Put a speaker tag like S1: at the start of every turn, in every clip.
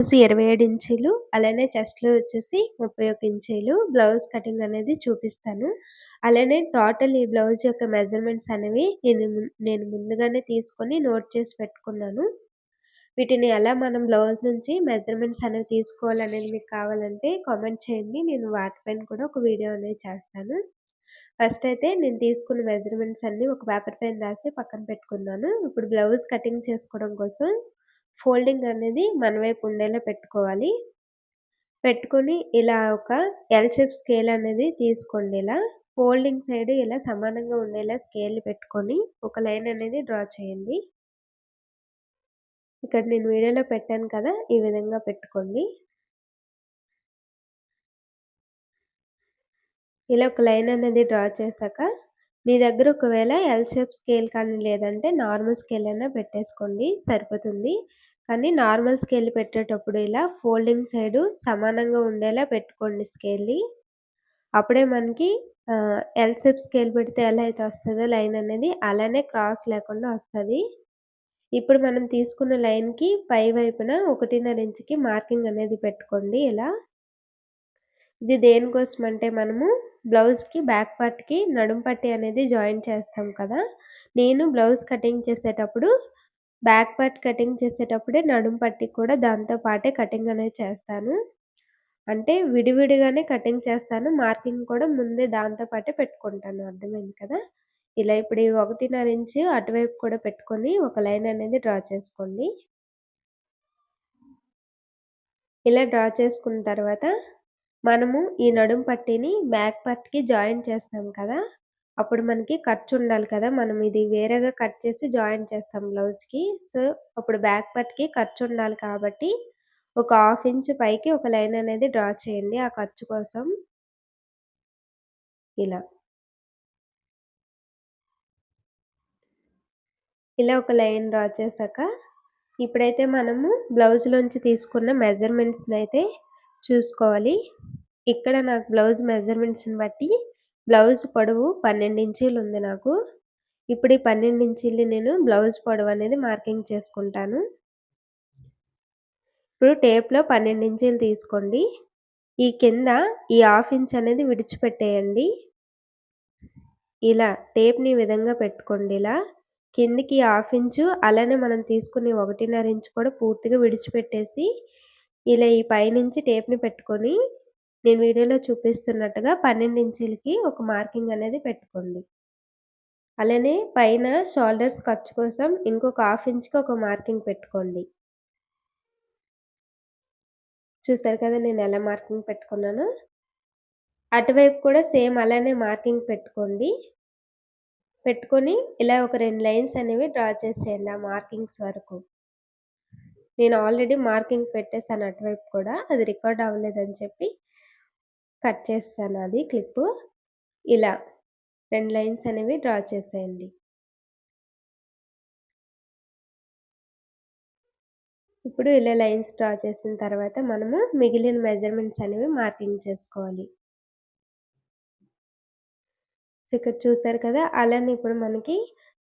S1: 27 ఇంచీలు, అలానే చెస్ట్‌లో వచ్చేసి 31 ఇంచీలు బ్లౌజ్ కటింగ్ అనేది చూపిస్తాను. అలానే టోటల్ ఈ బ్లౌజ్ యొక్క మెజర్‌మెంట్స్ అనేవి నేను ముందుగానే తీసుకొని నోట్ చేసి పెట్టుకున్నాను. వీటిని ఎలా మనం బ్లౌజ్ నుంచి మెజర్‌మెంట్స్ అనేవి తీసుకోవాలనేది మీకు కావాలంటే కామెంట్ చేయండి. నేను వాటిపైన కూడా ఒక వీడియో అనేది చేస్తాను. ఫస్ట్ అయితే నేను తీసుకున్న మెజర్‌మెంట్స్ అన్నీ ఒక పేపర్ పైన రాసి పక్కన పెట్టుకున్నాను. ఇప్పుడు బ్లౌజ్ కటింగ్ చేసుకోవడం కోసం ఫోల్డింగ్ అనేది మన వైపు ఉండేలా పెట్టుకోవాలి. పెట్టుకొని ఇలా ఒక ఎల్ షేప్ స్కేల్ అనేది తీసుకోండి ఇలా. ఫోల్డింగ్ సైడ్ ఇలా సమానంగా ఉండేలా స్కేల్ పెట్టుకొని ఒక లైన్ అనేది డ్రా చేయండి. ఇక్కడ నేను వీడియోలో పెట్టాను కదా! ఈ విధంగా పెట్టుకోండి. ఇలా ఒక లైన్ అనేది డ్రా చేశాక, మీ దగ్గర ఒకవేళ ఎల్ షేప్ స్కేల్ కానీ లేదంటే నార్మల్ స్కేల్ అయినా పెట్టేసుకోండి సరిపోతుంది. కానీ నార్మల్ స్కేల్ పెట్టేటప్పుడు ఇలా ఫోల్డింగ్ సైడు సమానంగా ఉండేలా పెట్టుకోండి స్కేల్‌ని. అప్పుడే మనకి ఎల్ షేప్ స్కేల్ పెడితే ఎలా అయితే వస్తదో లైన్ అనేది అలానే క్రాస్ లేకుండా వస్తది. ఇప్పుడు మనం తీసుకున్న లైన్‌కి పై వైపున 1.5 ఇంచుకి మార్కింగ్ అనేది పెట్టుకోండి ఇలా. ఇది దేనికోసమంటే మనము బ్లౌజ్‌కి బ్యాక్ పార్ట్‌కి నడుము పట్టీ అనేది జాయిన్ చేస్తాం కదా! నేను బ్లౌజ్ కటింగ్ చేసేటప్పుడు బ్యాక్ పార్ట్ కటింగ్ చేసేటప్పుడే నడుము పట్టీ కూడా దాంతో పాటే కటింగ్ అనేది చేస్తాను. అంటే విడివిడిగానే కటింగ్ చేస్తాను. మార్కింగ్ కూడా ముందే దాంతో పాటే పెట్టుకుంటాను. అర్థమైంది కదా! ఇలా ఇప్పుడు ఈ 1.5 ఇంచు అటువైపు కూడా పెట్టుకొని ఒక లైన్ అనేది డ్రా చేసుకోండి. ఇలా డ్రా చేసుకున్న తర్వాత మనము ఈ నడుము పట్టీని బ్యాక్ పార్ట్‌కి జాయిన్ చేస్తాం కదా! అప్పుడు మనకి ఖర్చుండాలి కదా! మనం ఇది వేరేగా కట్ చేసి జాయిన్ చేస్తాం బ్లౌజ్‌కి. సో, అప్పుడు బ్యాక్ పార్ట్‌కి ఖర్చుండాలి కాబట్టి ఒక హాఫ్ ఇంచ్ పైకి ఒక లైన్ అనేది డ్రా చేయండి ఆ ఖర్చు కోసం. ఇలా. ఇలా ఒక లైన్ డ్రా చేశాక, ఇప్పుడైతే మనము బ్లౌజ్‌లోంచి తీసుకున్న మెజర్‌మెంట్స్‌నయితే చూసుకోవాలి. ఇక్కడ నాకు బ్లౌజ్ మెజర్‌మెంట్స్‌ని బట్టి బ్లౌజ్ పొడవు 12 ఇంచీలుంది నాకు. ఇప్పుడు ఈ 12 ఇంచీలని నేను బ్లౌజ్ పొడవనేది మార్కింగ్ చేసుకుంటాను. ఇప్పుడు టేప్‌లో 12 ఇంచీలు తీసుకోండి. ఈ కింద ఈ హాఫ్ ఇంచ్ అనేది విడిచిపెట్టేయండి. ఇలా టేప్‌ని ఈ విధంగా పెట్టుకోండి ఇలా. కిందికి హాఫ్ ఇంచు అలానే మనం తీసుకునే 1.5 ఇంచు కూడా పూర్తిగా విడిచిపెట్టేసి, ఇలా ఈ పైనుంచి టేప్‌ని పెట్టుకొని, నేను వీడియోలో చూపిస్తున్నట్టుగా 12 ఇంచీలకి ఒక మార్కింగ్ అనేది పెట్టుకోండి. అలానే పైన షోల్డర్స్ ఖర్చు కోసం ఇంకొక హాఫ్ ఇంచ్‌కి ఒక మార్కింగ్ పెట్టుకోండి. చూసారు కదా నేనెలా మార్కింగ్ పెట్టుకున్నానో. అటువైపు కూడా సేమ్ అలానే మార్కింగ్ పెట్టుకోండి. పెట్టుకొని ఇలా ఒక 2 లైన్స్ అనేవి డ్రా చేసేయండి ఆ మార్కింగ్స్ వరకు. నేను ఆల్రెడీ మార్కింగ్ పెట్టేసాను అటువైపు కూడా. అది రికార్డ్ అవ్వలేదని చెప్పి కట్ చేసేసాను అది క్లిప్పు. ఇలా 2 లైన్స్ అనేవి డ్రా చేసేయండి. ఇప్పుడు ఇలా లైన్స్ డ్రా చేసిన తర్వాత మనము మిగిలిన మెజర్‌మెంట్స్ అనేవి మార్కింగ్ చేసుకోవాలి. సో, ఇక్కడ చూసారు కదా! అలానే ఇప్పుడు మనకి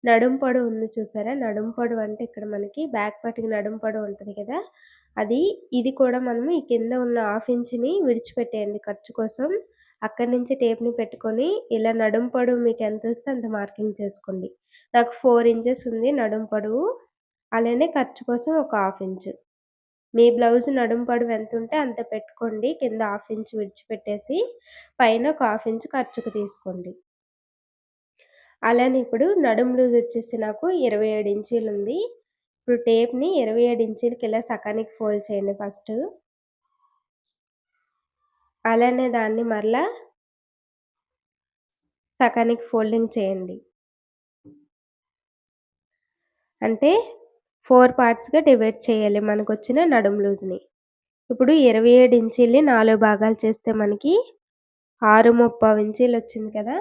S1: నడుము పొడవు ఉంది చూసారా? నడుము పొడవు అంటే ఇక్కడ మనకి బ్యాక్ పార్ట్‌కి నడుము పొడవు ఉంటది కదా! ఇది కూడా మనము ఈ కింద ఉన్న హాఫ్ ఇంచ్‌ని విడిచిపెట్టేయండి ఖర్చు కోసం. అక్కడి నుంచి టేప్‌ని పెట్టుకొని ఇలా నడుము పొడవు మీకెంతొస్తే అంత మార్కింగ్ చేసుకోండి. నాకు 4 ఇంచెస్ ఉంది నడుము పొడవు. అలానే ఖర్చు కోసం ఒక హాఫ్ ఇంచు. మీ బ్లౌజ్ నడుము పొడవు ఎంతుంటే అంత పెట్టుకోండి. కింద హాఫ్ ఇంచ్ విడిచిపెట్టేసి పైన ఒక హాఫ్ ఇంచ్ ఖర్చుకు తీసుకోండి. అలానే ఇప్పుడు నడుము లూజ్ వచ్చేసి నాకు 27 ఇంచీలుంది. ఇప్పుడు టేప్‌ని 27 ఇంచీలకి ఇలా సకానికి ఫోల్డ్ చేయండి ఫస్టు. అలానే దాన్ని మరలా సకానికి ఫోల్డింగ్ చేయండి. అంటే 4 పార్ట్స్‌గా డివైడ్ చేయాలి మనకొచ్చిన నడుము లూజ్‌ని. ఇప్పుడు 27 ఇంచీలని 4 భాగాలు చేస్తే మనకి 6/3 ఇంచీలొచ్చింది కదా!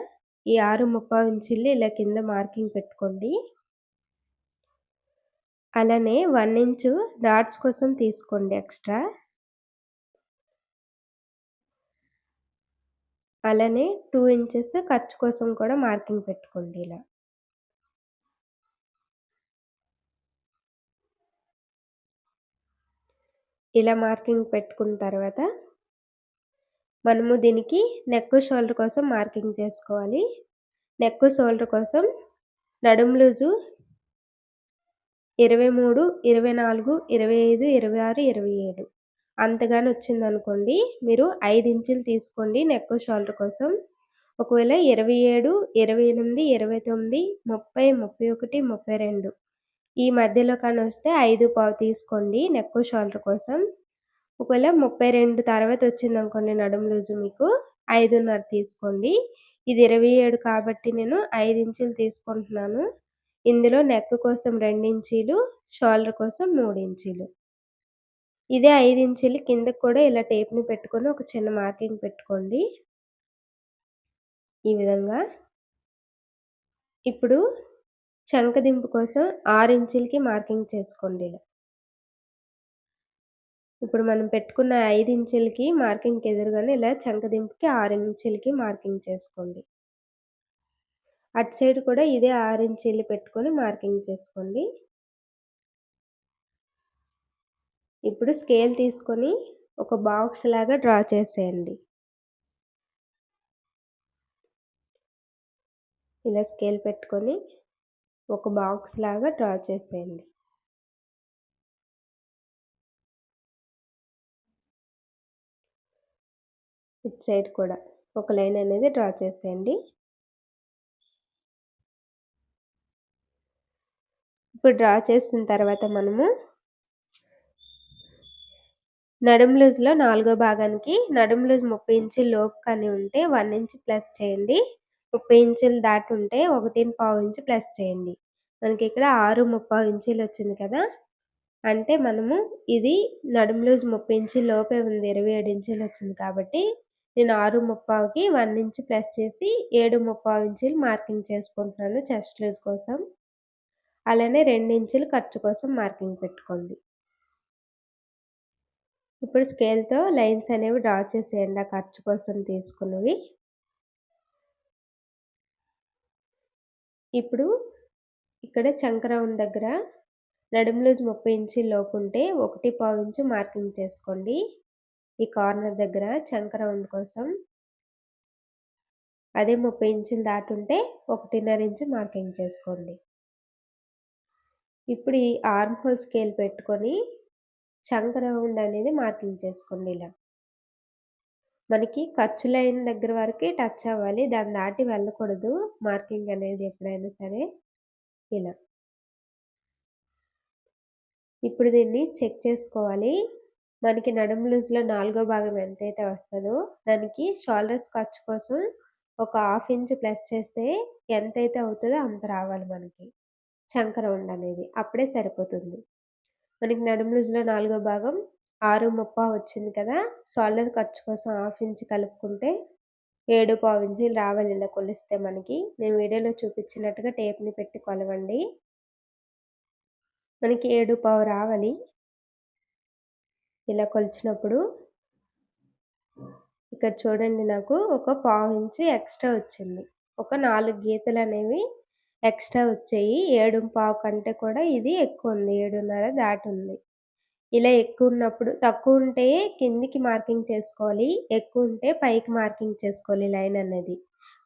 S1: ఈ 6/3 ఇంచీలని ఇలా కింద మార్కింగ్ పెట్టుకోండి. అలానే 1 ఇంచు డాట్స్ కోసం తీసుకోండి ఎక్స్‌ట్రా. అలానే 2 ఇంచెస్ ఖర్చు కోసం కూడా మార్కింగ్ పెట్టుకోండి ఇలా. ఇలా మార్కింగ్ పెట్టుకున్న తర్వాత మనము దీనికి నెక్, షోల్డర్ కోసం మార్కింగ్ చేసుకోవాలి. నెక్, షోల్డర్ కోసం నడుము లూజు 23, 24, 25, 26, 27 అంతగాని వచ్చిందనుకోండి, మీరు 5 ఇంచులు తీసుకోండి నెక్, షోల్డర్ కోసం. ఒకవేళ 27, 28, 29, 30, 31, 32 ఈ మధ్యలో కానొస్తే 5.25 తీసుకోండి నెక్, షోల్డర్ కోసం. ఒకవేళ 32 తర్వాత వచ్చిందనుకోండి నడుము లూజు మీకు 5.5 తీసుకోండి. ఇది 27 కాబట్టి నేను 5 ఇంచులు తీసుకుంటున్నాను. ఇందులో నెక్ కోసం 2 ఇంచీలు, షోల్డర్ కోసం 3 ఇంచీలు. ఇదే 5 ఇంచీలు కిందకి కూడా ఇలా టేప్‌ని పెట్టుకొని ఒక చిన్న మార్కింగ్ పెట్టుకోండి. ఈ విధంగా. ఇప్పుడు చంకదింపు కోసం 6 ఇంచీలకి మార్కింగ్ చేసుకోండి ఇలా. ఇప్పుడు మనం పెట్టుకున్న 5 ఇంచులకి మార్కింగ్‌కి ఎదురుగానే ఇలా చంకదింపుకి 6 ఇంచులకి మార్కింగ్ చేసుకోండి. అటు సైడ్ కూడా ఇదే 6 ఇంచీలు పెట్టుకొని మార్కింగ్ చేసుకోండి. ఇప్పుడు స్కేల్ తీసుకొని ఒక బాక్స్ లాగా డ్రా చేసేయండి. ఇలా స్కేల్ పెట్టుకొని ఒక బాక్స్ లాగా డ్రా చేసేయండి. ఇటు సైడ్ కూడా ఒక లైన్ అనేది డ్రా చేసేయండి. ఇప్పుడు డ్రా చేసిన తర్వాత మనము నడుము లూజ్‌లో నాలుగో భాగానికి నడుము లూజ్ 30 ఇంచుల లోపు కానీ ఉంటే 1 ఇంచ్ ప్లస్ చేయండి. 30 ఇంచులు దాటి ఉంటే 1.25 ఇంచ్ ప్లస్ చేయండి. మనకి ఇక్కడ 6.25 ఇంచీలు వచ్చింది కదా! అంటే మనము ఇది నడుము లూజ్ 30 ఇంచుల లోపే ఉంది. 27 ఇంచీలు వచ్చింది కాబట్టి నేను 6.25కి 1 ఇంచ్ ప్లస్ చేసి 7.25 ఇంచీలు మార్కింగ్ చేసుకుంటున్నాను చెస్ట్ లూజ్ కోసం. అలానే 2 ఇంచులు ఖర్చు కోసం మార్కింగ్ పెట్టుకోండి. ఇప్పుడు స్కేల్‌తో లైన్స్ అనేవి డ్రా చేసేయండి ఆ ఖర్చు కోసం తీసుకున్నవి. ఇప్పుడు ఇక్కడ చంక రౌండ్ దగ్గర నడుము లూజ్ 30 ఇంచీల లోపు ఉంటే 1.25 ఇంచ్ మార్కింగ్ చేసుకోండి. ఈ కార్నర్ దగ్గర చంక రౌండ్ కోసం. అదే 30 ఇంచులు దాటి ఉంటే 1.5 ఇంచ్ మార్కింగ్ చేసుకోండి. ఇప్పుడు ఈ ఆర్మ్ హోల్ స్కేల్ పెట్టుకొని చంక రౌండ్ అనేది మార్కింగ్ చేసుకోండి ఇలా. మనకి ఖర్చు లైన్ దగ్గర వరకే టచ్ అవ్వాలి. దాన్ని దాటి వెళ్ళకూడదు మార్కింగ్ అనేది ఎప్పుడైనా సరే. ఇలా. ఇప్పుడు దీన్ని చెక్ చేసుకోవాలి. మనకి నడుము లూజ్‌లో నాలుగో భాగం ఎంతైతే వస్తదో దానికి షోల్డర్స్ ఖర్చు కోసం ఒక 1/2 ఇంచ్ ప్లస్ చేస్తే ఎంతైతే అవుతదో అంత రావాలి మనకి. చంక రౌండ్ అనేది. అప్పుడే సరిపోతుంది. మనకి నడుము లూజ్‌లో నాలుగో భాగం 6.25 వచ్చింది కదా! షోల్డర్ ఖర్చు కోసం 1/2 ఇంచ్ కలుపుకుంటే 7.25 ఇంచీలు రావాలి ఇలా కొలిస్తే మనకి. నేను వీడియోలో చూపించినట్టుగా టేప్‌ని పెట్టి కొలవండి. మనకి 7.25 రావాలి. ఇలా కొలిచినప్పుడు ఇక్కడ చూడండి నాకు ఒక 1/2 ఇంచు ఎక్స్‌ట్రా వచ్చింది. ఒక 4 గీతలనేవి ఎక్స్‌ట్రా వచ్చాయి. 7.25 కంటే కూడా ఇది ఎక్కువుంది. 7.5 దాటుంది. ఇలా ఎక్కువున్నప్పుడు తక్కువుంటే కిందికి మార్కింగ్ చేసుకోవాలి. ఎక్కువుంటే పైకి మార్కింగ్ చేసుకోవాలి లైన్ అనేది.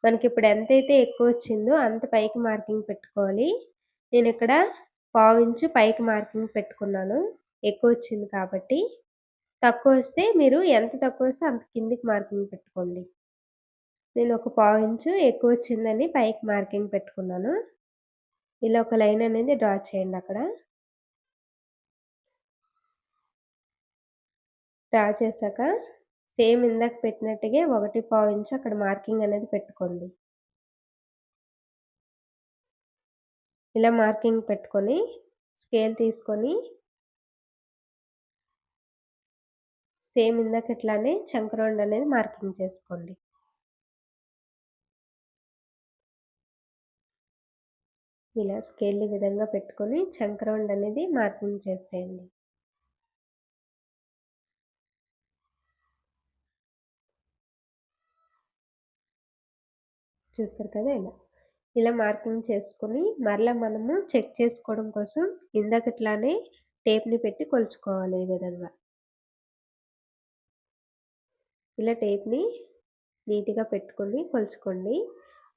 S1: మనకిప్పుడు ఎంతైతే ఎక్కువొచ్చిందో అంత పైకి మార్కింగ్ పెట్టుకోవాలి. నేనిక్కడ 1/2 ఇంచు పైకి మార్కింగ్ పెట్టుకున్నాను. ఎక్కువొచ్చింది కాబట్టి. తక్కువొస్తే మీరు ఎంత తక్కువొస్తే అంత కిందికి మార్కింగ్ పెట్టుకోండి. నేను ఒక 1/2 ఇంచు ఎక్కువొచ్చిందని పైకి మార్కింగ్ పెట్టుకున్నాను. ఇలా ఒక లైన్ అనేది డ్రా చేయండి అక్కడ. డ్రా చేశాక సేమ్ ఇందాక పెట్టినట్టుగే 1.25 ఇంచ్ అక్కడ మార్కింగ్ అనేది పెట్టుకోండి. ఇలా మార్కింగ్ పెట్టుకొని స్కేల్ తీసుకొని సేమ్ ఇందాకట్లానే చంక రౌండ్ అనేది మార్కింగ్ చేసుకోండి. ఇలా స్కేల్ ఈ విధంగా పెట్టుకొని చంక రౌండ్ అనేది మార్కింగ్ చేసేయండి. చూసారు కదా ఇలా. ఇలా మార్కింగ్ చేసుకొని మరలా మనము చెక్ చేసుకోవడం కోసం ఇందాకట్లానే టేప్‌ని పెట్టి కొలుచుకోవాలి ఈ విధంగా. ఇలా టేప్‌ని నీట్‌గా పెట్టుకొని కొలుచుకోండి.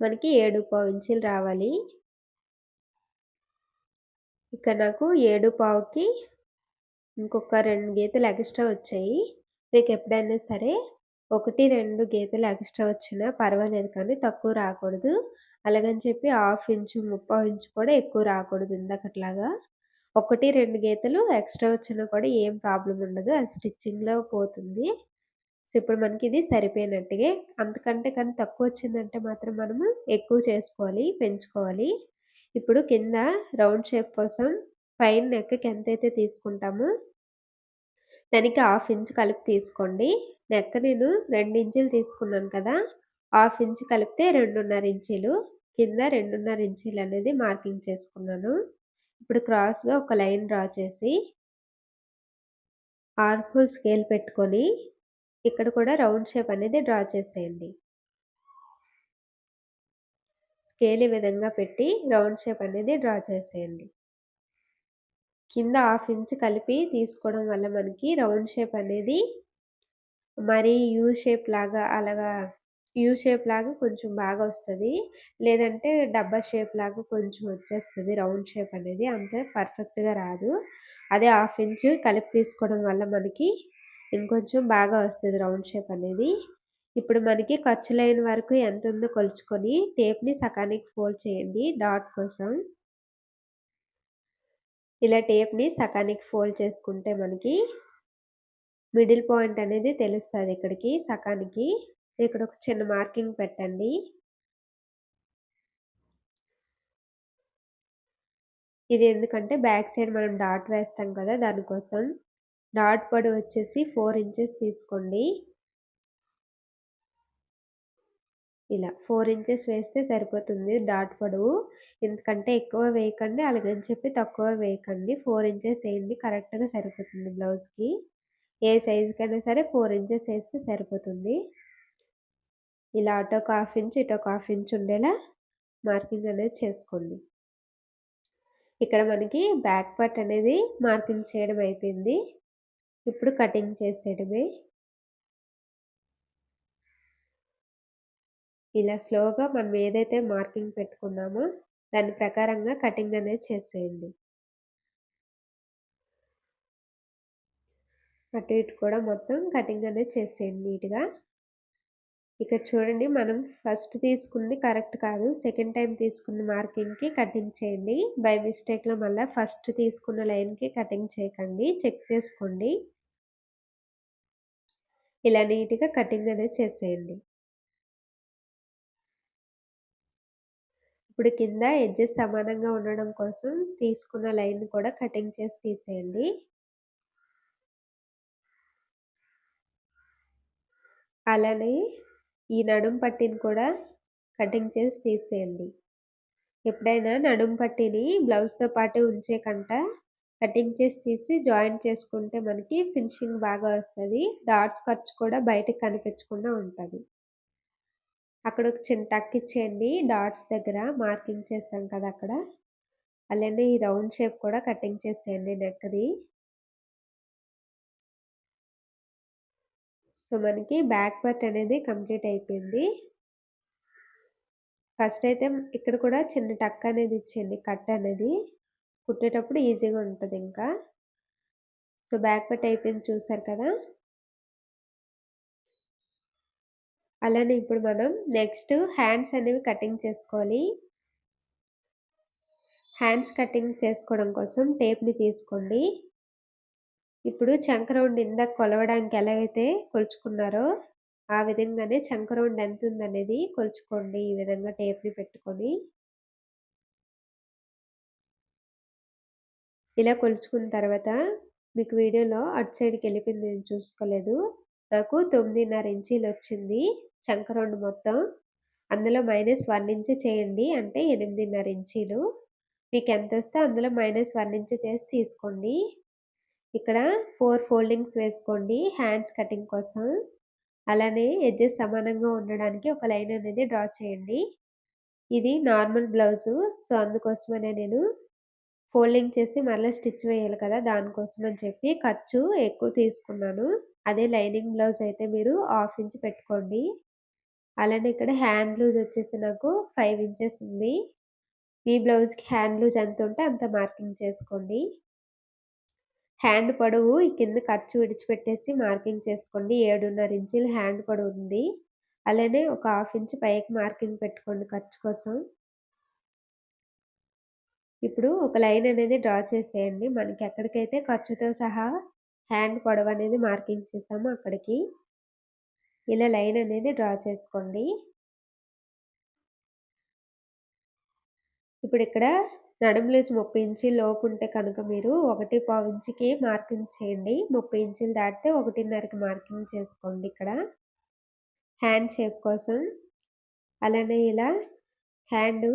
S1: మనకి 7.25 ఇంచులు రావాలి. ఇక్కడ నాకు 7.25కి ఇంకొక 2 గీతలు ఎక్స్‌ట్రా వచ్చాయి. మీకెప్పుడైనా సరే 1, 2 గీతలు ఎక్స్‌ట్రా వచ్చినా పర్వాలేదు కానీ తక్కువ రాకూడదు. అలాగని చెప్పి హాఫ్ ఇంచు, ముప్పావు ఇంచు కూడా ఎక్కువ రాకూడదు ఇందాకట్లాగా. 1, 2 గీతలు ఎక్స్‌ట్రా వచ్చినా కూడా ఏం ప్రాబ్లమ్ ఉండదు. అది స్టిచ్చింగ్‌లో పోతుంది. సో, ఇప్పుడు మనకిది సరిపోయినట్టుగే. అంతకంటే కానీ తక్కువొచ్చిందంటే మాత్రం మనము ఎక్కువ చేసుకోవాలి, పెంచుకోవాలి. ఇప్పుడు కింద రౌండ్ షేప్ కోసం పైన నెక్‌కి ఎంతైతే తీసుకుంటామో దానికి హాఫ్ ఇంచ్ కలిపి తీసుకోండి. నెక్ నేను 2 ఇంచులు తీసుకున్నాను కదా! హాఫ్ ఇంచ్ కలిపితే 2.5 ఇంచీలు. కింద 2.5 ఇంచీలనేది మార్కింగ్ చేసుకున్నాను. ఇప్పుడు క్రాస్‌గా ఒక లైన్ డ్రా చేసి ఆర్మ్ హోల్ స్కేల్ పెట్టుకొని ఇక్కడ కూడా రౌండ్ షేప్ అనేది డ్రా చేసేయండి. స్కేల్ ఈ విధంగా పెట్టి రౌండ్ షేప్ అనేది డ్రా చేసేయండి. కింద హాఫ్ ఇంచ్ కలిపి తీసుకోవడం వల్ల మనకి రౌండ్ షేప్ అనేది మరీ యూ షేప్ లాగా కొంచెం బాగా వస్తది. లేదంటే డబ్బా షేప్ లాగా కొంచెం వచ్చేస్తది రౌండ్ షేప్ అనేది. అంత పర్ఫెక్ట్‌గా రాదు. అదే హాఫ్ ఇంచ్ కలిపి తీసుకోవడం వల్ల మనకి ఇంకొంచెం బాగా వస్తది రౌండ్ షేప్ అనేది. ఇప్పుడు మనకి ఖర్చు లైన్ వరకు ఎంతుందో కొలుచుకొని టేప్‌ని సకానికి ఫోల్డ్ చేయండి డాట్ కోసం. ఇలా టేప్‌ని సకానికి ఫోల్డ్ చేసుకుంటే మనకి మిడిల్ పాయింట్ అనేది తెలుస్తది ఇక్కడికి సకానికి. ఇక్కడ ఒక చిన్న మార్కింగ్ పెట్టండి. ఇది ఎందుకంటే బ్యాక్ సైడ్ మనం డాట్ వేస్తాం కదా! దానికోసం. డాట్ పొడవు వచ్చేసి 4 ఇంచెస్ తీసుకోండి. ఇలా 4 ఇంచెస్ వేస్తే సరిపోతుంది డాట్ పొడవు. ఎందుకంటే ఎక్కువ వేయకండి, అలాగని చెప్పి తక్కువ వేయకండి. 4 ఇంచెస్ ఏయండి కరెక్ట్‌గా సరిపోతుంది బ్లౌజ్‌కి. ఏ సైజ్‌కైనా సరే 4 ఇంచెస్ ఏస్తే సరిపోతుంది. ఇలా అటొక హాఫ్ ఇంచ్, ఇటొక హాఫ్ ఇంచ్ ఉండేలా మార్కింగ్ అనేది చేసుకోండి. ఇక్కడ మనకి బ్యాక్ పార్ట్ అనేది మార్కింగ్ చేయడం అయిపోయింది. ఇప్పుడు కటింగ్ చేసేయడమే. ఇలా స్లోగా మనం ఏదైతే మార్కింగ్ పెట్టుకున్నామో దాని ప్రకారంగా కటింగ్ అనేది చేసేయండి. అటు ఇటు కూడా మొత్తం కటింగ్ అనేది చేసేయండి నీట్‌గా. ఇక్కడ చూడండి మనం ఫస్ట్ తీసుకుంది కరెక్ట్ కాదు. సెకండ్ టైమ్ తీసుకున్న మార్కింగ్‌కి కటింగ్ చేయండి. బై మిస్టేక్‌లో మళ్ళా ఫస్ట్ తీసుకున్న లైన్‌కి కటింగ్ చేయకండి. చెక్ చేసుకోండి. ఇలా నీట్‌గా కటింగ్ అనేది చేసేయండి. ఇప్పుడు కింద ఎడ్జెస్ సమానంగా ఉండడం కోసం తీసుకున్న లైన్ కూడా కటింగ్ చేసి తీసేయండి. అలానే ఈ నడుం పట్టీని కూడా కటింగ్ చేసి తీసేయండి. ఎప్పుడైనా నడుం పట్టీని బ్లౌజ్‌తో పాటే ఉంచేకంట కటింగ్ చేసి తీసి జాయింట్ చేసుకుంటే మనకి ఫినిషింగ్ బాగా వస్తది. డాట్స్ ఖర్చు కూడా బయటకి కనిపించకుండా ఉంటది. అక్కడ ఒక చిన్న టక్ ఇచ్చేయండి డాట్స్ దగ్గర మార్కింగ్ చేసాం కదా అక్కడ. అలానే ఈ రౌండ్ షేప్ కూడా కటింగ్ చేసేయండి నెక్‌ది. సో, మనకి బ్యాక్ పార్ట్ అనేది కంప్లీట్ అయిపోయింది. ఫస్ట్ అయితే ఇక్కడ కూడా చిన్న టక్ అనేది ఇచ్చేయండి కట్ అనేది. కుట్టేటప్పుడు ఈజీగా ఉంటదింకా. సో, బ్యాక్ పార్ట్ అయిపోయింది చూసారు కదా! అలానే ఇప్పుడు మనం నెక్స్ట్ హ్యాండ్స్ అనేవి కటింగ్ చేసుకోవాలి. హ్యాండ్స్ కటింగ్ చేసుకోవడం కోసం టేప్‌ని తీసుకోండి. ఇప్పుడు చంక రౌండ్ ఇందాక కొలవడానికి ఎలాగైతే కొలుచుకున్నారో, ఆ విధంగానే చంక రౌండ్ ఎంతుందనేది కొలుచుకోండి ఈ విధంగా టేప్‌ని పెట్టుకొని. ఇలా కొలుచుకున్న తర్వాత మీకు వీడియోలో అటు సైడ్‌కెళ్ళిపోయింది నేను చూసుకోలేదు. నాకు 9.5 ఇంచీలొచ్చింది చంక రౌండ్ మొత్తం. అందులో -1 ఇంచ్ చేయండి. అంటే 8.5 ఇంచీలు. మీకెంతొస్తే అందులో -1 ఇంచ్ చేసి తీసుకోండి. ఇక్కడ 4 ఫోల్డింగ్స్ వేసుకోండి హ్యాండ్స్ కటింగ్ కోసం. అలానే ఎడ్జెస్ సమానంగా ఉండడానికి ఒక లైన్ అనేది డ్రా చేయండి. ఇది నార్మల్ బ్లౌజు. సో, అందుకోసమనే నేను ఫోల్డింగ్ చేసి మళ్ళా స్టిచ్ వేయాలి కదా! దానికోసమని చెప్పి ఖర్చు ఎక్కువ తీసుకున్నాను. అదే లైనింగ్ బ్లౌజ్ అయితే మీరు హాఫ్ ఇంచ్ పెట్టుకోండి. అలానే ఇక్కడ హ్యాండ్ లూజ్ వచ్చేసి నాకు 5 ఇంచెస్ ఉంది. మీ బ్లౌజ్‌కి హ్యాండ్ లూజ్ ఎంతుంటే అంత మార్కింగ్ చేసుకోండి. హ్యాండ్ పొడవు ఈ కింద ఖర్చు విడిచిపెట్టేసి మార్కింగ్ చేసుకోండి. 7.5 ఇంచులు హ్యాండ్ పొడవుంది. అలానే ఒక హాఫ్ ఇంచ్ పైకి మార్కింగ్ పెట్టుకోండి ఖర్చు కోసం. ఇప్పుడు ఒక లైన్ అనేది డ్రా చేసేయండి. మనకి ఎక్కడికైతే ఖర్చుతో సహా హ్యాండ్ పొడవనేది మార్కింగ్ చేసామో అక్కడికి. ఇలా లైన్ అనేది డ్రా చేసుకోండి. ఇప్పుడిక్కడ నడుము లూజ్ 30 ఇంచీల లోపు ఉంటే కనుక మీరు 1.5 ఇంచుకి మార్కింగ్ చేయండి. 30 ఇంచులు దాటితే 1.5కి మార్కింగ్ చేసుకోండి ఇక్కడ. హ్యాండ్ షేప్ కోసం. అలానే ఇలా హ్యాండు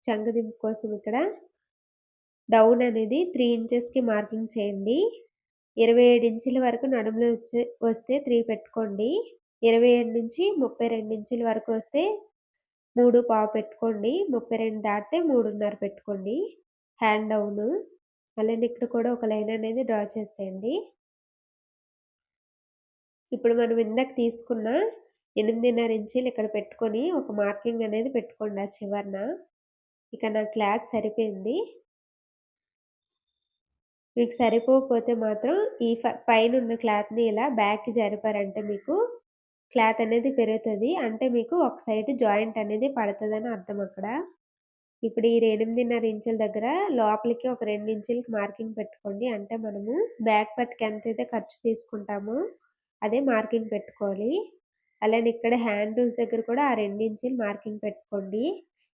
S1: చంకదింపు కోసం ఇక్కడ డౌన్ అనేది 3 ఇంచెస్‌కి మార్కింగ్ చేయండి. 27 ఇంచుల వరకు నడుములో వస్తే 3 పెట్టుకోండి. 27-32 ఇంచుల వరకు వస్తే 3.5 పెట్టుకోండి. 32 దాటితే 3.5 పెట్టుకోండి. Hand down. అలానే ఇక్కడ కూడా ఒక లైన్ అనేది డ్రా చేసేయండి. ఇప్పుడు మనం ఇందాక తీసుకున్న 8.5 ఇంచీలు ఇక్కడ పెట్టుకొని ఒక మార్కింగ్ అనేది పెట్టుకోండి ఆ చివరన. ఇక నా క్లాత్ సరిపోయింది. మీకు సరిపోకపోతే మాత్రం ఈ పైనున్న క్లాత్‌ని ఇలా బ్యాక్‌కి జరిపారంటే మీకు క్లాత్ అనేది పెరుగుతది. అంటే మీకు ఒక సైడ్ జాయింట్ అనేది పడతదని అర్థం అక్కడ. ఇప్పుడు ఈ 8.5 ఇంచుల దగ్గర లోపలికి ఒక 2 ఇంచులకి మార్కింగ్ పెట్టుకోండి. అంటే మనము బ్యాక్ పార్ట్‌కి ఎంతైతే ఖర్చు తీసుకుంటామో అదే మార్కింగ్ పెట్టుకోవాలి. అలానే ఇక్కడ హ్యాండ్ లూజ్ దగ్గర కూడా ఆ 2 ఇంచులు మార్కింగ్ పెట్టుకోండి.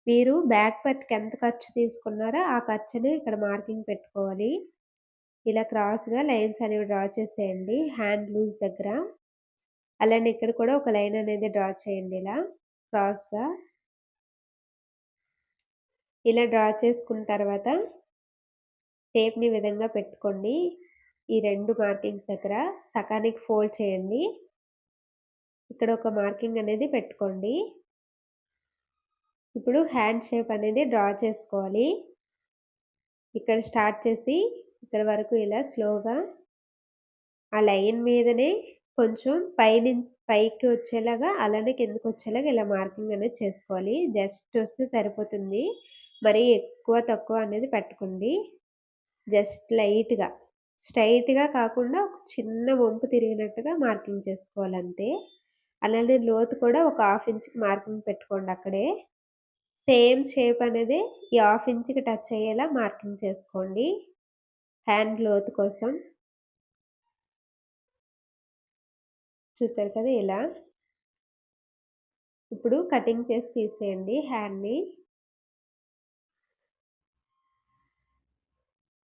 S1: మీరు బ్యాక్ పార్ట్‌కి ఎంత ఖర్చు తీసుకున్నారో ఆ ఖర్చుని ఇక్కడ మార్కింగ్ పెట్టుకోవాలి. ఇలా క్రాస్‌గా లైన్స్ అనేవి డ్రా చేసేయండి హ్యాండ్ లూజ్ దగ్గర. అలానే ఇక్కడ కూడా ఒక లైన్ అనేది డ్రా చేయండి ఇలా క్రాస్‌గా. ఇలా డ్రా చేసుకున్న తర్వాత టేప్‌ని ఈ విధంగా పెట్టుకోండి. ఈ 2 మార్కింగ్స్ దగ్గర సకానికి ఫోల్డ్ చేయండి. ఇక్కడ ఒక మార్కింగ్ అనేది పెట్టుకోండి. ఇప్పుడు హ్యాండ్ షేప్ అనేది డ్రా చేసుకోవాలి. ఇక్కడ స్టార్ట్ చేసి ఇక్కడ వరకు ఇలా స్లోగా ఆ లైన్ మీదనే కొంచెం పైకి వచ్చేలాగా అలానే కిందకొచ్చేలాగా ఇలా మార్కింగ్ అనేది చేసుకోవాలి. జస్ట్ వస్తే సరిపోతుంది. మరీ ఎక్కువ తక్కువ అనేది పెట్టకండి. జస్ట్ లైట్‌గా స్ట్రెయిట్‌గా కాకుండా ఒక చిన్న వంపు తిరిగినట్టుగా మార్కింగ్ చేసుకోవాలంతే. అలానే లోతు కూడా ఒక హాఫ్ ఇంచ్‌కి మార్కింగ్ పెట్టుకోండి అక్కడే. సేమ్ షేప్ అనేది ఈ హాఫ్ ఇంచ్‌కి టచ్ అయ్యేలా మార్కింగ్ చేసుకోండి. హ్యాండ్ లోతు కోసం. చూసారు కదా ఇలా. ఇప్పుడు కటింగ్ చేసి తీసేయండి హ్యాండ్‌ని.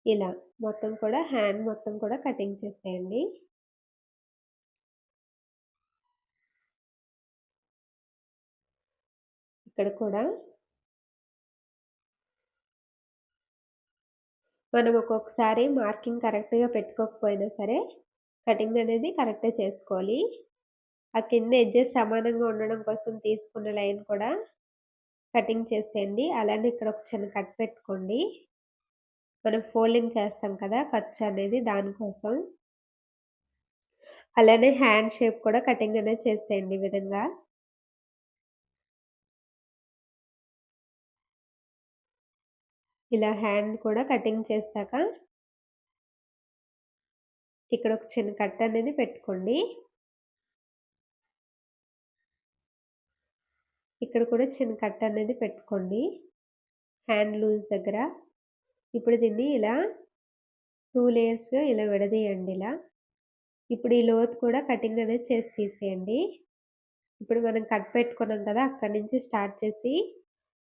S1: ఇలా మొత్తం కూడా హ్యాండ్ మొత్తం కూడా కటింగ్ చేసేయండి. ఇక్కడ కూడా మనం ఒక్కొక్కసారి మార్కింగ్ కరెక్ట్‌గా పెట్టుకోకపోయినా సరే కటింగ్ అనేది కరెక్ట్‌గా చేసుకోవాలి. ఆ కింద ఎడ్జెస్ సమానంగా ఉండడం కోసం తీసుకున్న లైన్ కూడా కటింగ్ చేసేయండి. అలానే ఇక్కడ ఒక చిన్న కట్ పెట్టుకోండి. మనం ఫోల్డింగ్ చేస్తాం కదా ఖర్చు అనేది దానికోసం. అలానే హ్యాండ్ షేప్ కూడా కటింగ్ అనేది చేసేయండి ఈ విధంగా. ఇలా హ్యాండ్ కూడా కటింగ్ చేశాక ఇక్కడ ఒక చిన్న కట్ అనేది పెట్టుకోండి. ఇక్కడ కూడా చిన్న కట్ అనేది పెట్టుకోండి. హ్యాండ్ లూజ్ దగ్గర. ఇప్పుడు దీన్ని ఇలా 2 లేయర్స్‌గా ఇలా విడదీయండి ఇలా. ఇప్పుడు ఈ లోతు కూడా కటింగ్ అనేది చేసి తీసేయండి. ఇప్పుడు మనం కట్ పెట్టుకున్నాం కదా! అక్కడి నుంచి స్టార్ట్ చేసి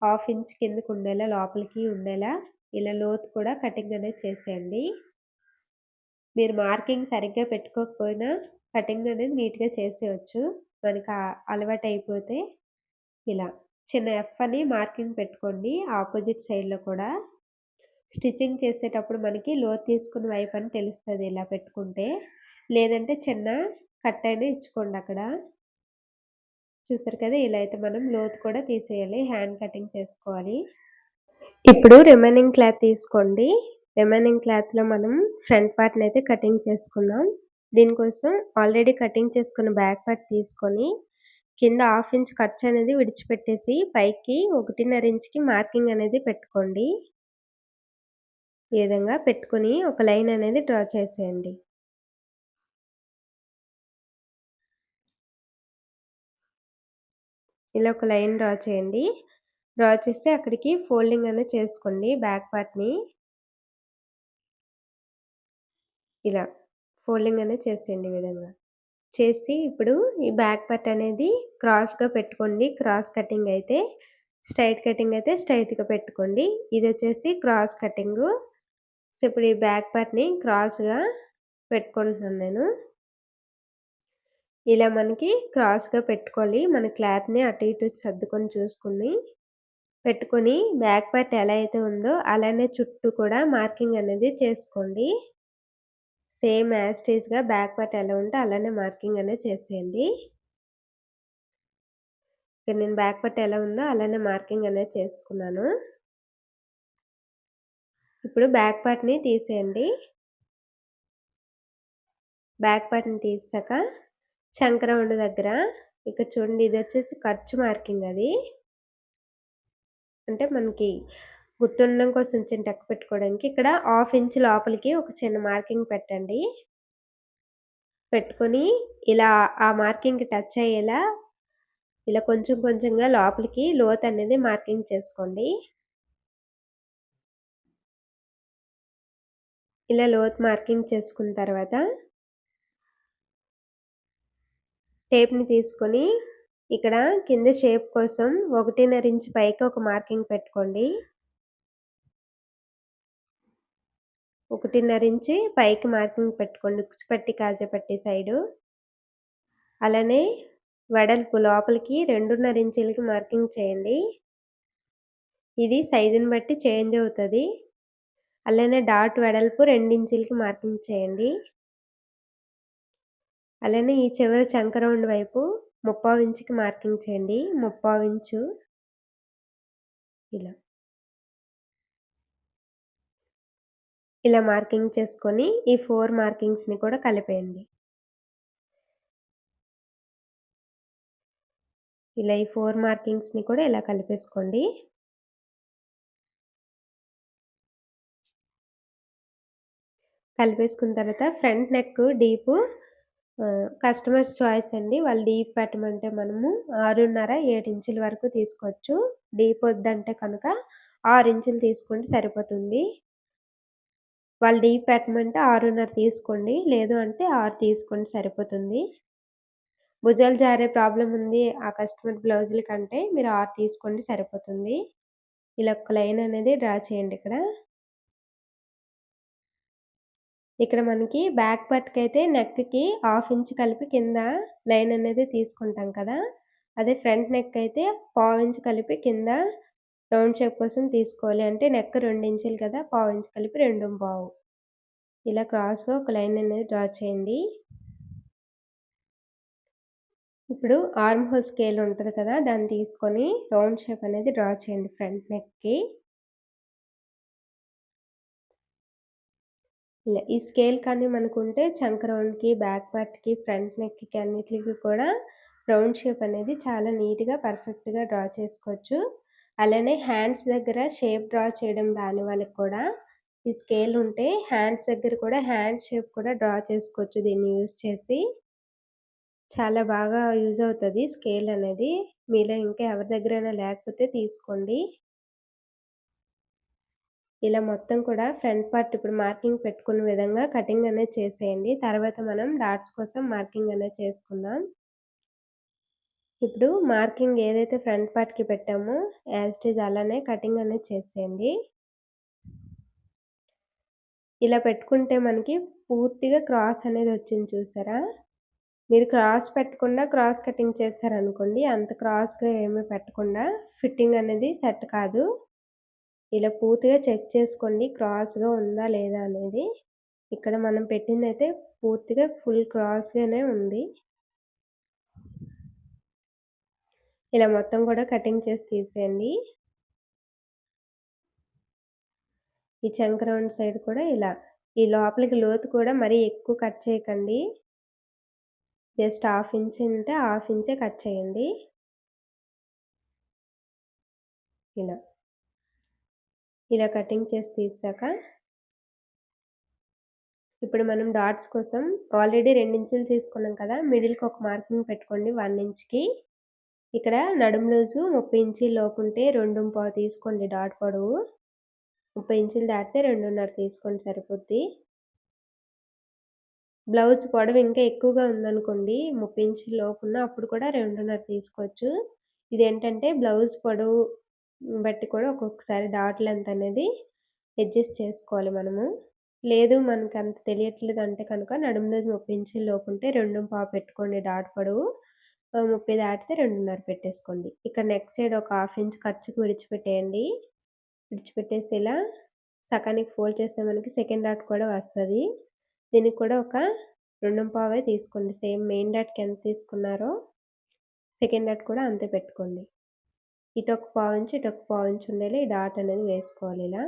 S1: హాఫ్ ఇంచ్ కిందకి ఉండేలా లోపలికి ఉండేలా ఇలా లోతు కూడా కటింగ్ అనేది చేసేయండి. మీరు మార్కింగ్ సరిగ్గా పెట్టుకోకపోయినా కటింగ్ అనేది నీట్‌గా చేసేయొచ్చు. మనకు అలవాటైపోతే ఇలా. చిన్న ఎఫ్ అని మార్కింగ్ పెట్టుకోండి ఆపోజిట్ సైడ్‌లో కూడా. స్టిచ్చింగ్ చేసేటప్పుడు మనకి లోతు తీసుకున్న వైపు అని తెలుస్తది ఇలా పెట్టుకుంటే. లేదంటే చిన్న కట్ అయినా ఇచ్చుకోండి అక్కడ. చూసారు కదా! ఇలా అయితే మనం లోతు కూడా తీసేయాలి. హ్యాండ్ కటింగ్ చేసుకోవాలి. ఇప్పుడు రిమైనింగ్ క్లాత్ తీసుకోండి. రిమైనింగ్ క్లాత్‌లో మనం ఫ్రంట్ పార్ట్‌నయితే కటింగ్ చేసుకుందాం. దీనికోసం ఆల్రెడీ కటింగ్ చేసుకున్న బ్యాక్ పార్ట్ తీసుకొని, కింద హాఫ్ ఇంచ్ ఖర్చనేది విడిచిపెట్టేసి, పైకి 1.5 ఇంచ్‌కి మార్కింగ్ అనేది పెట్టుకోండి. ఈ విధంగా పెట్టుకొని ఒక లైన్ అనేది డ్రా చేసేయండి. ఇలా ఒక లైన్ డ్రా చేయండి. డ్రా చేసి అక్కడికి ఫోల్డింగ్ అనేది చేసుకోండి బ్యాక్ పార్ట్‌ని. ఇలా ఫోల్డింగ్ అనేది చేసేయండి ఈ విధంగా. చేసి ఇప్పుడు ఈ బ్యాక్ పార్ట్ అనేది క్రాస్‌గా పెట్టుకోండి. క్రాస్ కటింగ్ అయితే, స్ట్రెయిట్ కటింగ్ అయితే స్ట్రెయిట్‌గా పెట్టుకోండి. ఇదొచ్చేసి క్రాస్ కటింగు. సో, ఇప్పుడు ఈ బ్యాక్ పార్ట్‌ని క్రాస్‌గా పెట్టుకుంటున్నాను నేను. ఇలా మనకి క్రాస్‌గా పెట్టుకోవాలి. మన క్లాత్‌ని అటు ఇటు సర్దుకొని చూసుకొని పెట్టుకొని బ్యాక్ పార్ట్ ఎలా అయితే ఉందో అలానే చుట్టూ కూడా మార్కింగ్ అనేది చేసుకోండి. సేమ్ యాజ్ టీజ్‌గా బ్యాక్ పార్ట్ ఎలా ఉంటే అలానే మార్కింగ్ అనేది చేసేయండి. ఇక్కడ నేను బ్యాక్ పార్ట్ ఎలా ఉందో అలానే మార్కింగ్ అనేది చేసుకున్నాను. ఇప్పుడు బ్యాక్ పార్ట్‌ని తీసేయండి. బ్యాక్ పార్ట్‌ని తీసాక చంక రౌండ్ దగ్గర ఇక్కడ చూడండి ఇదొచ్చేసి ఖర్చు మార్కింగ్ అది. అంటే మనకి గుర్తుండడం కోసం చిన్న టక్ పెట్టుకోవడానికి ఇక్కడ హాఫ్ ఇంచ్ లోపలికి ఒక చిన్న మార్కింగ్ పెట్టండి. పెట్టుకొని ఇలా ఆ మార్కింగ్‌కి టచ్ అయ్యేలా ఇలా కొంచెం కొంచెంగా లోపలికి లోతనేది మార్కింగ్ చేసుకోండి. ఇలా లోతు మార్కింగ్ చేసుకున్న తర్వాత టేప్‌ని తీసుకొని ఇక్కడ కింద షేప్ కోసం 1.5 ఇంచ్ పైకి ఒక మార్కింగ్ పెట్టుకోండి. 1.5 ఇంచ్ పైకి మార్కింగ్ పెట్టుకోండి. ఉక్స్ పట్టి, కాజా పట్టి సైడు. అలానే వెడల్పు లోపలికి 2.5 ఇంచీలకి మార్కింగ్ చేయండి. ఇది సైజుని బట్టి చేంజ్ అవుతది. అలానే డాట్ వెడల్పు 2 ఇంచీలకి మార్కింగ్ చేయండి. అలానే ఈ చివర చంక రౌండ్ వైపు 3/4 ఇంచుకి మార్కింగ్ చేయండి. 3/4 ఇంచు ఇలా. ఇలా మార్కింగ్ చేసుకొని ఈ 4 మార్కింగ్స్‌ని కూడా కలిపేయండి. ఇలా ఈ 4 మార్కింగ్స్‌ని కూడా ఇలా కలిపేసుకోండి. కలిపేసుకున్న తర్వాత front neck deep customers choice అండి. వాళ్ళు డీప్ పెట్టమంటే మనము 6.5, 7 ఇంచుల వరకు తీసుకోవచ్చు. డీప్ వద్దంటే కనుక 6 ఇంచులు తీసుకుంటే సరిపోతుంది. వాళ్ళు డీప్ పెట్టమంటే 6.5 తీసుకోండి. లేదు అంటే 6 తీసుకోండి సరిపోతుంది. భుజాలు జారే ప్రాబ్లమ్ ఉంది ఆ కస్టమర్ బ్లౌజుల కంటే మీరు 6 తీసుకోండి సరిపోతుంది. ఇలా ఒక లైన్ అనేది డ్రా చేయండి ఇక్కడ. ఇక్కడ మనకి బ్యాక్ పార్ట్‌కైతే నెక్‌కి హాఫ్ ఇంచ్ కలిపి కింద లైన్ అనేది తీసుకుంటాం కదా! అదే ఫ్రంట్ నెక్ అయితే పావు ఇంచ్ కలిపి కింద రౌండ్ షేప్ కోసం తీసుకోవాలి. అంటే నెక్ 2 ఇంచులు కదా! పావు ఇంచ్ కలిపి 2:15 ఇలా క్రాస్‌గా ఒక లైన్ అనేది డ్రా చేయండి. ఇప్పుడు ఆర్మ్ హోల్ స్కేల్ ఉంటది కదా! దాన్ని తీసుకొని రౌండ్ షేప్ అనేది డ్రా చేయండి ఫ్రంట్ నెక్‌కి. ఇలా ఈ స్కేల్ కానీ మనకుంటే చంక రౌండ్‌కి, బ్యాక్ పార్ట్‌కి, ఫ్రంట్ నెక్‌కి అన్నిట్లికి కూడా రౌండ్ షేప్ అనేది చాలా నీట్‌గా, పర్ఫెక్ట్‌గా డ్రా చేసుకోవచ్చు. అలానే హ్యాండ్స్ దగ్గర షేప్ డ్రా చేయడం రాని వాళ్ళకి కూడా ఈ స్కేల్ ఉంటే హ్యాండ్స్ దగ్గర కూడా హ్యాండ్ షేప్ కూడా డ్రా చేసుకోవచ్చు దీన్ని యూజ్ చేసి. చాలా బాగా యూజ్ అవుతది స్కేల్ అనేది. మీలో ఇంకా ఎవరి దగ్గరైనా లేకపోతే తీసుకోండి. ఇలా మొత్తం కూడా ఫ్రంట్ పార్ట్ ఇప్పుడు మార్కింగ్ పెట్టుకున్న విధంగా కటింగ్ అనేది చేసేయండి. తర్వాత మనం డాట్స్ కోసం మార్కింగ్ అనేది చేసుకుందాం. ఇప్పుడు మార్కింగ్ ఏదైతే ఫ్రంట్ పార్ట్‌కి పెట్టామో యాజ్ ఇట్ ఈజ్ అలానే కటింగ్ అనేది చేసేయండి. ఇలా పెట్టుకుంటే మనకి పూర్తిగా క్రాస్ అనేది వచ్చింది చూసారా? మీరు క్రాస్ పెట్టకుండా క్రాస్ కటింగ్ చేశారనుకోండి అంత క్రాస్‌గా ఏమీ పెట్టకుండా ఫిట్టింగ్ అనేది సెట్ కాదు. ఇలా పూర్తిగా చెక్ చేసుకోండి క్రాస్‌గా ఉందా లేదా అనేది. ఇక్కడ మనం పెట్టిందైతే పూర్తిగా ఫుల్ క్రాస్‌గానే ఉంది. ఇలా మొత్తం కూడా కటింగ్ చేసి తీసేయండి. ఈ చంక రౌండ్ సైడ్ కూడా ఇలా ఈ లోపలికి లోతు కూడా మరీ ఎక్కువ కట్ చేయకండి. జస్ట్ హాఫ్ ఇంచ్ ఉంటే హాఫ్ ఇంచే కట్ చేయండి. ఇలా. ఇలా కటింగ్ చేసి తీసాక ఇప్పుడు మనం డాట్స్ కోసం ఆల్రెడీ 2 ఇంచులు తీసుకున్నాం కదా! మిడిల్‌కి ఒక మార్కింగ్ పెట్టుకోండి 1 ఇంచ్‌కి. ఇక్కడ నడుము లూజు 30 ఇంచీల లోపుంటే 2.25 తీసుకోండి డాట్ పొడవు. 30 ఇంచులు దాటితే 2.5 తీసుకోండి సరిపోద్ది. బ్లౌజ్ పొడవు ఇంకా ఎక్కువగా ఉందనుకోండి 30 ఇంచుల లోపున్న అప్పుడు కూడా 2.5 తీసుకోవచ్చు. ఇదేంటంటే బ్లౌజ్ పొడవు బట్టి కూడా ఒక్కొక్కసారి డాట్ లెంత్ అనేది అడ్జస్ట్ చేసుకోవాలి మనము. లేదు మనకంత తెలియట్లేదంటే కనుక నడుము లూజ్ 30 ఇంచుల లోపుంటే 2.25 పెట్టుకోండి డాట్ పొడవు. 30 దాటితే 2.5 పెట్టేసుకోండి. ఇక్కడ నెక్ సైడ్ ఒక హాఫ్ ఇంచ్ ఖర్చుకి విడిచిపెట్టేయండి. విడిచిపెట్టేసి ఇలా సగానికి ఫోల్డ్ చేస్తే మనకి సెకండ్ డాట్ కూడా వస్తది. దీనికి కూడా ఒక 2.25 తీసుకోండి. సేమ్ మెయిన్ డాట్‌కి ఎంత తీసుకున్నారో సెకండ్ డాట్ కూడా అంతే పెట్టుకోండి. ఇటొక పావించు, ఇటొక పావించు ఉండేలా ఈ డాట్ అనేది వేసుకోవాలి ఇలా.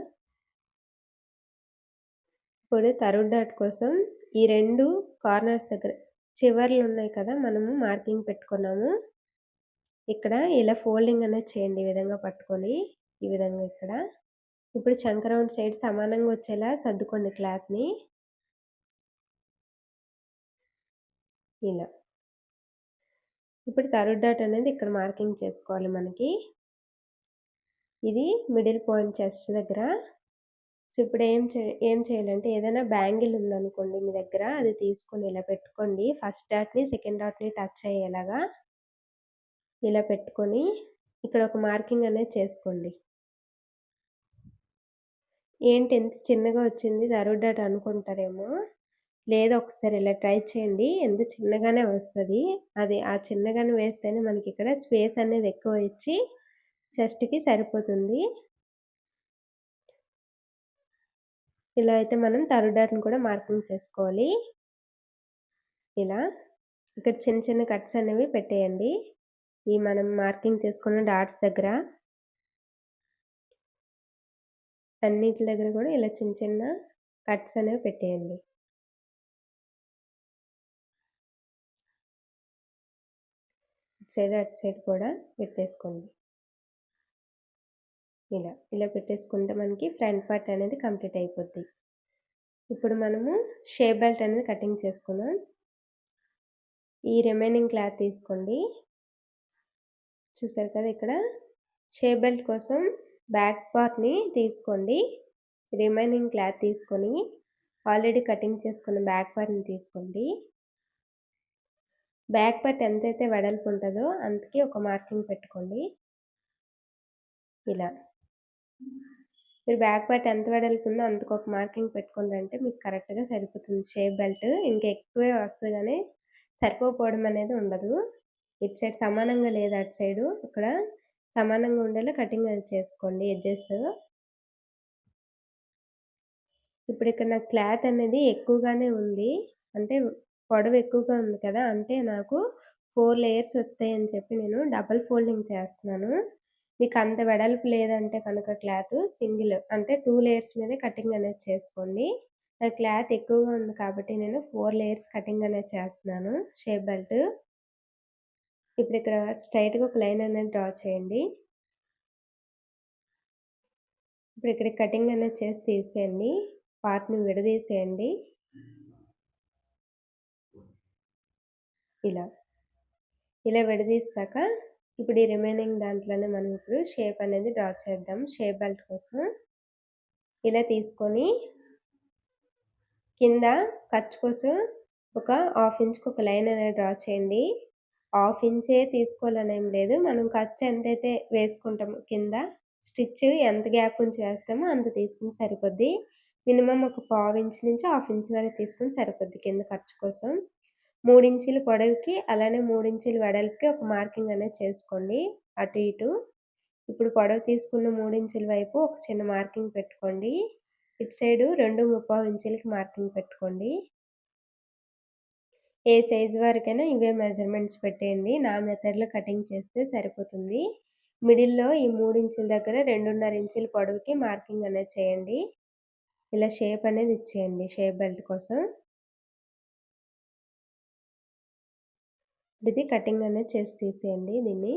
S1: ఇప్పుడు థర్డ్ డాట్ కోసం ఈ 2 కార్నర్స్ దగ్గర చివర్లు ఉన్నాయి కదా! మనము మార్కింగ్ పెట్టుకున్నాము. ఇక్కడ ఇలా ఫోల్డింగ్ అనేది చేయండి ఈ విధంగా పట్టుకొని. ఈ విధంగా ఇక్కడ. ఇప్పుడు చంక రౌండ్ సైడ్ సమానంగా వచ్చేలా సర్దుకోండి క్లాత్‌ని. ఇలా. ఇప్పుడు థర్డ్ డాట్ అనేది ఇక్కడ మార్కింగ్ చేసుకోవాలి మనకి. ఇది మిడిల్ పాయింట్ చెస్ట్ దగ్గర. సో, ఇప్పుడు ఏం చేయాలంటే ఏదైనా బ్యాంగిల్ ఉందనుకోండి మీ దగ్గర అది తీసుకొని ఇలా పెట్టుకోండి. ఫస్ట్ డాట్‌ని, సెకండ్ డాట్‌ని టచ్ అయ్యేలాగా. ఇలా పెట్టుకొని ఇక్కడ ఒక మార్కింగ్ అనేది చేసుకోండి. ఏంటి ఇంత చిన్నగా వచ్చింది థర్డ్ డాట్ అనుకుంటారేమో. లేదు ఒకసారి ఇలా ట్రై చేయండి. ఎంత చిన్నగానే వస్తది. అది ఆ చిన్నగానే వేస్తేనే మనకిక్కడ స్పేస్ అనేది ఎక్కువ ఇచ్చి చెస్ట్‌కి సరిపోతుంది. ఇలా అయితే మనం థర్డ్ డాట్‌ని కూడా మార్కింగ్ చేసుకోవాలి. ఇలా. ఇక్కడ చిన్న చిన్న కట్స్ అనేవి పెట్టేయండి. ఈ మనం మార్కింగ్ చేసుకున్న డాట్స్ దగ్గర. అన్నిటి దగ్గర కూడా ఇలా చిన్న చిన్న కట్స్ అనేవి పెట్టేయండి. ఇటు సైడ్, అటు సైడ్ కూడా పెట్టేసుకోండి. ఇలా. ఇలా పెట్టేసుకుంటే మనకి ఫ్రంట్ పార్ట్ అనేది కంప్లీట్ అయిపోద్ది. ఇప్పుడు మనము షేప్ బెల్ట్ అనేది కటింగ్ చేసుకుందాం. ఈ రిమైనింగ్ క్లాత్ తీసుకోండి. చూసారు కదా ఇక్కడ షేప్ బెల్ట్ కోసం బ్యాక్ పార్ట్‌ని తీసుకోండి. రిమైనింగ్ క్లాత్ తీసుకొని ఆల్రెడీ కటింగ్ చేసుకున్న బ్యాక్ పార్ట్‌ని తీసుకోండి. బ్యాక్ పార్ట్ ఎంతైతే వెడల్పు ఉంటదో అంతకి ఒక మార్కింగ్ పెట్టుకోండి. ఇలా. మీరు బ్యాక్ పార్ట్ ఎంత వెడల్పు ఉందో అంతకు ఒక మార్కింగ్ పెట్టుకున్నారంటే మీకు కరెక్ట్‌గా సరిపోతుంది షేప్ బెల్ట్. ఇంకా ఎక్కువే వస్తది గానీ సరిపోకపోవడం అనేది ఉండదు. ఇటు సైడ్ సమానంగా లేదు అటు సైడు. ఇక్కడ సమానంగా ఉండేలా కటింగ్ అది చేసుకోండి ఎడ్జెస్. ఇప్పుడు ఇక్కడ నాకు క్లాత్ అనేది ఎక్కువగానే ఉంది. అంటే పొడవు ఎక్కువగా ఉంది కదా! అంటే నాకు 4 లేయర్స్ వస్తాయని చెప్పి నేను డబుల్ ఫోల్డింగ్ చేస్తున్నాను. మీకు అంత వెడల్పు లేదంటే కనుక క్లాత్ సింగిల్ అంటే 2 లేయర్స్ మీదే కటింగ్ అనేది చేసుకోండి. నాకు క్లాత్ ఎక్కువగా ఉంది కాబట్టి నేను 4 లేయర్స్ కటింగ్ అనేది చేస్తున్నాను షేప్ బెల్ట్. ఇప్పుడు ఇక్కడ స్ట్రెయిట్‌గా ఒక లైన్ అనేది డ్రా చేయండి. ఇప్పుడు ఇక్కడ కటింగ్ అనేది చేసి తీసేయండి. పార్ట్‌ని విడదీసేయండి. ఇలా. ఇలా విడదీసాక ఇప్పుడు ఈ రిమైనింగ్ దాంట్లోనే మనం ఇప్పుడు షేప్ అనేది డ్రా చేద్దాం షేప్ బెల్ట్ కోసం. ఇలా తీసుకొని కింద ఖర్చు కోసం ఒక హాఫ్ ఇంచ్‌కి ఒక లైన్ అనేది డ్రా చేయండి. హాఫ్ ఇంచే తీసుకోవాలనేం లేదు. మనం ఖర్చు ఎంతైతే వేసుకుంటామో కింద స్టిచ్ ఎంత గ్యాప్ ఉంచి వేస్తామో అంత తీసుకుంటే సరిపోద్ది. మినిమమ్ ఒక పావించు నుంచి హాఫ్ ఇంచ్ వరకు తీసుకుంటే సరిపోద్ది కింద ఖర్చు కోసం. 3 ఇంచీల పొడవుకి అలానే 3 ఇంచీల వెడల్పుకి ఒక మార్కింగ్ అనేది చేసుకోండి అటు ఇటు. ఇప్పుడు పొడవు తీసుకున్న 3 ఇంచుల వైపు ఒక చిన్న మార్కింగ్ పెట్టుకోండి. ఇటు సైడు 2.25 ఇంచులకి మార్కింగ్ పెట్టుకోండి. ఏ సైజ్ వరకైనా ఇవే మెజర్‌మెంట్స్ పెట్టేయండి. నా మెథడ్‌లో కటింగ్ చేస్తే సరిపోతుంది. మిడిల్‌లో ఈ 3 ఇంచుల దగ్గర 2.5 ఇంచుల పొడవుకి మార్కింగ్ అనేది చేయండి. ఇలా షేప్ అనేది ఇచ్చేయండి షేప్ బెల్ట్ కోసం. ఇది కటింగ్ అనేది చేసి తీసేయండి దీన్ని.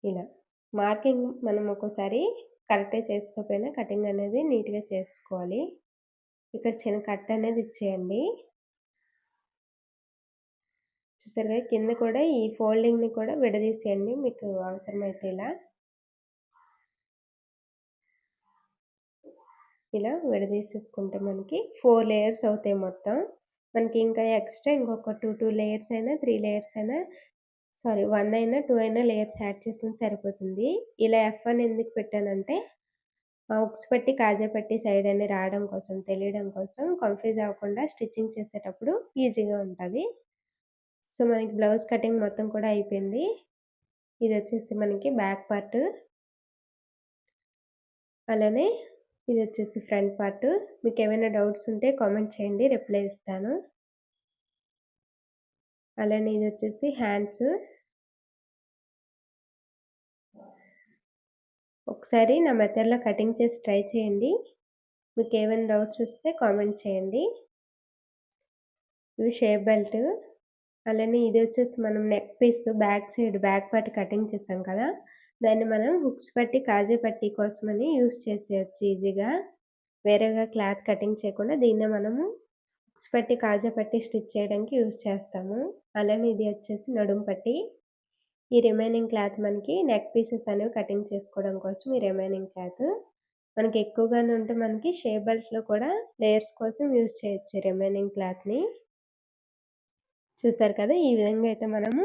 S1: ఇలా. మార్కింగ్ మనం ఒక్కోసారి కరెక్ట్‌గా చేసుకోకపోయినా కటింగ్ అనేది నీట్‌గా చేసుకోవాలి. ఇక్కడ చిన్న కట్ అనేది ఇచ్చేయండి. చూసారు కదా! కింద కూడా ఈ ఫోల్డింగ్‌ని కూడా విడదీసేయండి మీకు అవసరమైతే ఇలా. ఇలా విడదీసేసుకుంటే మనకి 4 లేయర్స్ అవుతాయి మొత్తం. మనకి ఇంకా ఎక్స్‌ట్రా ఇంకొక 2 లేయర్స్ అయినా, 3 లేయర్స్ అయినా 1 అయినా, 2 అయినా లేయర్స్ యాడ్ చేసుకుంటే సరిపోతుంది. ఇలా F1 ఎందుకు పెట్టానంటే హుక్స్ పట్టి, కాజా పట్టి సైడ్ అని రావడం కోసం, తెలియడం కోసం కన్‌ఫ్యూజ్ అవ్వకుండా స్టిచ్చింగ్ చేసేటప్పుడు ఈజీగా ఉంటది. సో, మనకి బ్లౌజ్ కటింగ్ మొత్తం కూడా అయిపోయింది. ఇదొచ్చేసి మనకి బ్యాక్ పార్ట్. అలానే ఇదొచ్చేసి ఫ్రంట్ పార్ట్. మీకేమైనా డౌట్స్ ఉంటే కామెంట్ చేయండి. రిప్లై ఇస్తాను. అలానే ఇదొచ్చేసి హ్యాండ్స్. ఒకసారి నా మెథడ్‌లో కటింగ్ చేసి ట్రై చేయండి. మీకేమైనా డౌట్స్ వస్తే కామెంట్ చేయండి. ఇవి షేప్ బెల్ట్. అలానే ఇదొచ్చేసి మనం neck piece back side back part cutting చేసాం కదా! దాన్ని మనం హుక్స్ పట్టి, కాజా పట్టి కోసమని యూజ్ చేసేయొచ్చు ఈజీగా. వేరేగా క్లాత్ కటింగ్ చేయకుండా దీన్నే మనము హుక్స్ పట్టి, కాజా పట్టి స్టిచ్ చేయడానికి యూజ్ చేస్తాము. అలానే ఇది వచ్చేసి నడుము పట్టి. ఈ రిమైనింగ్ క్లాత్ మనకి నెక్ పీసెస్ అనేవి కటింగ్ చేసుకోవడం కోసం ఈ రిమైనింగ్ క్లాత్. మనకి ఎక్కువగానే ఉంటే మనకి షేప్ బెల్ట్‌లో కూడా లేయర్స్ కోసం యూజ్ చేయొచ్చు రిమైనింగ్ క్లాత్‌ని. చూసారు కదా! ఈ విధంగా అయితే మనము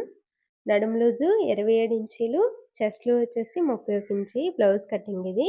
S1: నడుము లూజు 27 ఇంచీలు, చెస్ట్ లూజ్ వచ్చేసి 31 ఇంచి బ్లౌజ్ కటింగ్ ఇది.